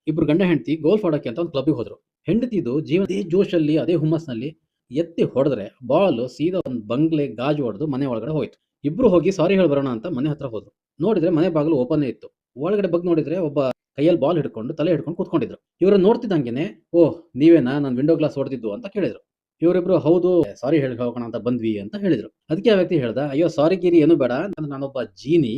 ಇಬ್ರು ಗಂಡ ಹೆಂಡತಿ ಗೋಲ್ಫ್ ಆಡೋಕ್ಕೆ ಅಂತ ಒಂದು ಕ್ಲಬ್ಬಿಗೆ ಹೋದ್ರು. ಹೆಂಡತಿದು ಜೀವನ ಅದೇ ಜೋಶಲ್ಲಿ ಅದೇ ಹುಮ್ಮಸ್ನಲ್ಲಿ ಎತ್ತಿ ಹೊಡೆದ್ರೆ ಬಾಲ್ ಸೀದಾ ಒಂದು ಬಂಗ್ಲೆ ಗಾಜು ಹೊಡೆದು ಮನೆ ಒಳಗಡೆ ಹೋಯ್ತು. ಇಬ್ರು ಹೋಗಿ ಸಾರಿ ಹೇಳಿ ಬರೋಣ ಅಂತ ಮನೆ ಹತ್ರ ಹೋದ್ರು. ನೋಡಿದ್ರೆ ಮನೆ ಬಾಗಿಲು ಓಪನ್ ಇತ್ತು. ಒಳಗಡೆ ಬಗ್ ನೋಡಿದ್ರೆ ಒಬ್ಬ ಕೈಯಲ್ಲಿ ಬಾಲ್ ಹಿಡ್ಕೊಂಡು ತಲೆ ಹಿಡ್ಕೊಂಡು ಕೂತ್ಕೊಂಡಿದ್ರು. ಇವ್ರನ್ನ ನೋಡ್ತಿದ್ದಂಗೆನೆ, ಓಹ್ ನೀವೇನಾ ನಾನು ವಿಂಡೋ ಗ್ಲಾಸ್ ಹೊಡೆದಿದ್ದು ಅಂತ ಕೇಳಿದ್ರು. ಇವರಿಬ್ರು ಹೌದು ಸಾರಿ ಹೇಳಿ ಹೋಗೋಣ ಅಂತ ಬಂದ್ವಿ ಅಂತ ಹೇಳಿದ್ರು. ಅದಕ್ಕೆ ಆ ವ್ಯಕ್ತಿ ಹೇಳ್ದ, ಅಯ್ಯೋ ಸಾರಿ ಗಿರಿ ಏನು ಬೇಡ, ನಾನೊಬ್ಬ ಜೀನಿ,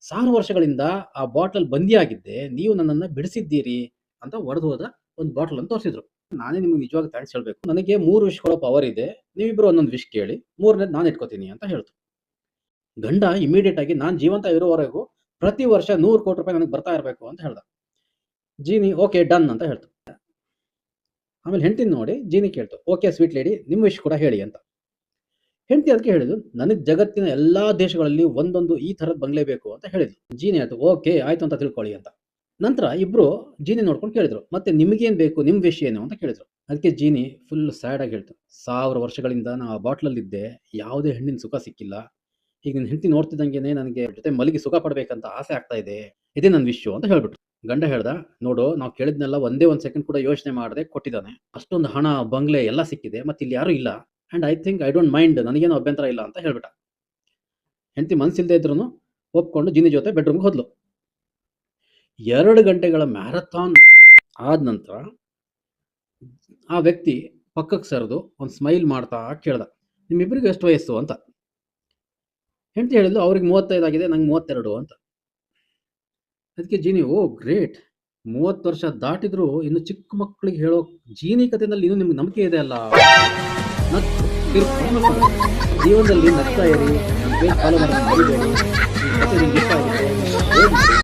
1000 ವರ್ಷಗಳಿಂದ ಆ ಬಾಟಲ್ ಬಂದಿಯಾಗಿದ್ದೆ, ನೀವು ನನ್ನನ್ನ ಬಿಡಿಸಿದ್ದೀರಿ ಅಂತ ಹೊಡೆದು ಹೋದ ಒಂದು ಬಾಟಲ್ ಅಂತ ತೋರಿಸಿದ್ರು. ನಾನೇ ನಿಮ್ಗೆ ನಿಜವಾಗಿ ಥ್ಯಾಂಕ್ಸ್ ಹೇಳ್ಬೇಕು, ನನಗೆ 3 ವಿಶ್ ಕೊಡೋ ಪವರ್ ಇದೆ, ನೀವಿಬ್ರು ಒಂದೊಂದು ವಿಶ್ ಕೇಳಿ, 3ನೇದು ನಾನು ಇಟ್ಕೋತೀನಿ ಅಂತ ಹೇಳ್ತು. ಗಂಡ ಇಮಿಡಿಯೇಟ್ ಆಗಿ ನಾನು ಜೀವಂತ ಇರೋವರೆಗೂ ಪ್ರತಿ ವರ್ಷ 100 ಕೋಟಿ ರೂಪಾಯಿ ನನಗೆ ಬರ್ತಾ ಇರಬೇಕು ಅಂತ ಹೇಳ್ದ. ಜೀನಿ ಓಕೆ ಡನ್ ಅಂತ ಹೇಳ್ತು. ಆಮೇಲೆ ಹೆಂಡತಿನ ನೋಡಿ ಜೀನಿ ಕೇಳ್ತು, ಓಕೆ ಸ್ವೀಟ್ ಲೇಡಿ, ನಿಮ್ಮ ವಿಶ್ ಕೂಡ ಹೇಳಿ ಅಂತ. ಹೆಂಡತಿ ಅದಕ್ಕೆ ಹೇಳಿದ್ರು, ನನಗೆ ಜಗತ್ತಿನ ಎಲ್ಲಾ ದೇಶಗಳಲ್ಲಿ ಒಂದೊಂದು ಈ ಥರದ ಬಂಗ್ಲೆ ಬೇಕು ಅಂತ ಹೇಳಿದ್ಲು. ಜೀನಿ ಹೇಳ್ತು, ಓಕೆ ಆಯ್ತು ಅಂತ ತಿಳ್ಕೊಳ್ಳಿ ಅಂತ. ನಂತರ ಇಬ್ರು ಜೀನಿ ನೋಡ್ಕೊಂಡು ಕೇಳಿದ್ರು, ಮತ್ತೆ ನಿಮಗೇನು ಬೇಕು, ನಿಮ್ಮ ವಿಷಯ ಏನು ಅಂತ ಕೇಳಿದ್ರು. ಅದಕ್ಕೆ ಜೀನಿ ಫುಲ್ ಸ್ಯಾಡ್ ಆಗಿ ಹೇಳ್ತು, 1000 ವರ್ಷಗಳಿಂದ ನಾನು ಆ ಬಾಟ್ಲಲ್ಲಿದ್ದೆ, ಯಾವುದೇ ಹೆಣ್ಣಿನ ಸುಖ ಸಿಕ್ಕಿಲ್ಲ, ಈಗ ನಿನ್ನ ಹೆಂಡತಿ ನೋಡ್ತಿದ್ದಂಗೆನೆ ನನಗೆ ಜೊತೆ ಮಲಗಿ ಸುಖ ಪಡ್ಬೇಕಂತ ಆಸೆ ಆಗ್ತಾ ಇದೆ, ಇದೇ ನನ್ನ ವಿಷಯ ಅಂತ ಹೇಳ್ಬಿಟ್ರು. ಗಂಡ ಹೇಳ್ದ, ನೋಡು ನಾವು ಕೇಳಿದ್ನೆಲ್ಲ ಒಂದೇ ಒಂದು ಸೆಕೆಂಡ್ ಕೂಡ ಯೋಚನೆ ಮಾಡದೆ ಕೊಟ್ಟಿದ್ದಾನೆ, ಅಷ್ಟೊಂದು ಹಣ ಬಂಗ್ಲೆ ಎಲ್ಲ ಸಿಕ್ಕಿದೆ, ಮತ್ತೆ ಇಲ್ಲಿ ಯಾರು ಇಲ್ಲ, and I think I don't mind, ನನಗೇನು ಅಭ್ಯಂತರ ಇಲ್ಲ ಅಂತ ಹೇಳ್ಬಿಟ್ಟ. ಹೆಂಡತಿ ಮನಸ್ಸಿಲ್ಲದೆ ಇದ್ರು ಒಪ್ಕೊಂಡು ಜಿನಿ ಜೊತೆ ಬೆಡ್ರೂಮ್ಗೆ ಹೋದ್ಲು. 2 ಗಂಟೆಗಳ ಮ್ಯಾರಥಾನ್ ಆದ ನಂತರ ಆ ವ್ಯಕ್ತಿ ಪಕ್ಕಕ್ಕೆ ಸರಿದು ಒಂದು ಸ್ಮೈಲ್ ಮಾಡ್ತಾ ಕೇಳ್ದ, ನಿಮ್ಮಿಬ್ಬರಿಗೂ ಎಷ್ಟು ವಯಸ್ಸು ಅಂತ. ಹೆಂಡತಿ ಹೇಳಿದ್ಲು, ಅವ್ರಿಗೆ 35 ಆಗಿದೆ, ನಂಗೆ 32 ಅಂತ. ಅದಕ್ಕೆ ಜೀನಿ, ಓ ಗ್ರೇಟ್, 30 ವರ್ಷ ದಾಟಿದ್ರು ಇನ್ನು ಚಿಕ್ಕ ಮಕ್ಕಳಿಗೆ ಹೇಳೋ ಜೀನಿ ಕಥೆನಲ್ಲಿ ಇನ್ನೂ ನಿಮ್ಗೆ ನಂಬಿಕೆ ಇದೆ ಅಲ್ಲ. ನಕ್ಕು ತಿರ್ಕೊಂಡು ಮಲ್ಕೊಂಡ್ರು. ಜೀವನದಲ್ಲಿ ನಗ್ತಾ ಇರಿ, ನನ್ನ ಪೇಜ್ ಫಾಲೋ ಮಾಡೋದನ್ನ ಮರಿಬೇಡಿ. ಈ ಕಥೆ ನಿಮ್ಗೆ ಇಷ್ಟ ಆಗಿದೆ